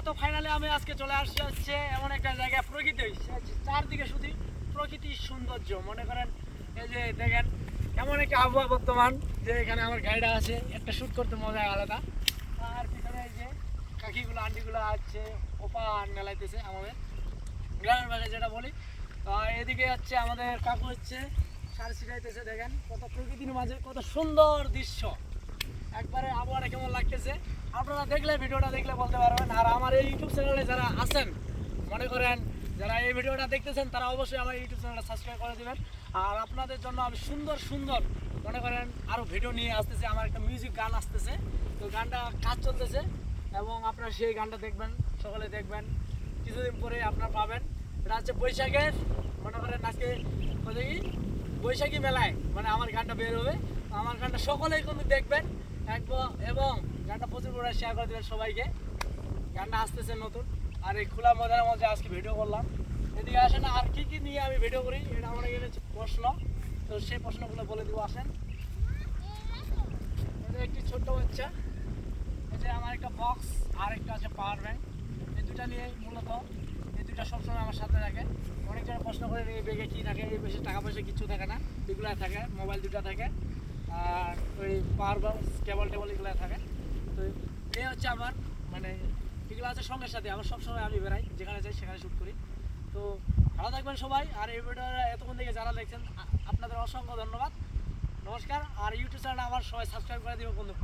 তো ফাইনালি আমি আজকে চলে আসছি হচ্ছে এমন একটা জায়গায় প্রকৃতি চারদিকে শুধু প্রকৃতির সৌন্দর্য মনে করেন। এই যে দেখেন এমন একটা আবহাওয়া বর্তমান যে এখানে আমার গাড়িটা আছে, একটা শ্যুট করতে মজা আলাদা। আর পিছনে এই যে কাকিগুলো আন্টিগুলো আছে ওপার মেলাইতেছে আমাদের গ্রামের ভাষায় যেটা বলি। তো এদিকে হচ্ছে আমাদের কাকু হচ্ছে সার ছিটাইতেছে। দেখেন কত প্রকৃতির মাঝে কত সুন্দর দৃশ্য, একবারে আবহাওয়াটা কেমন লাগতেছে আপনারা দেখলে ভিডিওটা দেখলে বলতে পারবেন। আর আমার এই ইউটিউব চ্যানেলে যারা আছেন মনে করেন যারা এই ভিডিওটা দেখতেছেন তারা অবশ্যই আমার ইউটিউব চ্যানেলটা সাবস্ক্রাইব করে দেবেন। আর আপনাদের জন্য আমি সুন্দর সুন্দর মনে করেন আরও ভিডিও নিয়ে আসতেছে। আমার একটা মিউজিক গান আসতেছে, তো গানটা কাজ চলতেছে এবং আপনারা সেই গানটা দেখবেন, সকলে দেখবেন। কিছুদিন পরে আপনারা পাবেন। এটা হচ্ছে বৈশাখের মনে করেন আজকে হচ্ছে কি বৈশাখী মেলায় মানে আমার গানটা বের হবে। আমার গানটা সকলেই কিন্তু দেখবেন এবং গানটা প্রচুর পরিমাণে শেয়ার করে দেবেন সবাইকে। গানটা আসতেছে নতুন। আর এই খোলা মজার মধ্যে আজকে ভিডিও করলাম। এদিকে আসেন আর কি কি নিয়ে আমি ভিডিও করি এটা আমার এখানে প্রশ্ন, তো সেই প্রশ্নগুলো বলে দিব। আসেন, এটা একটি ছোট্ট বাচ্চা, এই যে আমার একটা বক্স আর একটা আছে পাওয়ার ব্যাংক। এই দুটা নিয়ে মূলত এই দুটা সবসময় আমার সাথে থাকে। অনেকজন প্রশ্ন করে এই ব্যাগে কী থাকে, এই বেশি টাকা পয়সা কিছু থাকে না, এগুলো থাকে। মোবাইল দুটা থাকে আর ওই পাওয়ার বক্স কেবল টেবল এগুলো থাকে। তো এই হচ্ছে আমার মানে এগুলো আছে সঙ্গের সাথে আমার সবসময় আমি বেড়াই, যেখানে যাই সেখানে শ্যুট করি। তো ভালো থাকবেন সবাই। আর এই ভিডিওটা এতক্ষণ থেকে যারা দেখছেন আপনাদের অসংখ্য ধন্যবাদ, নমস্কার। আর ইউটিউব চ্যানেলটা আমার সবাই সাবস্ক্রাইব করে দেবেন বন্ধু।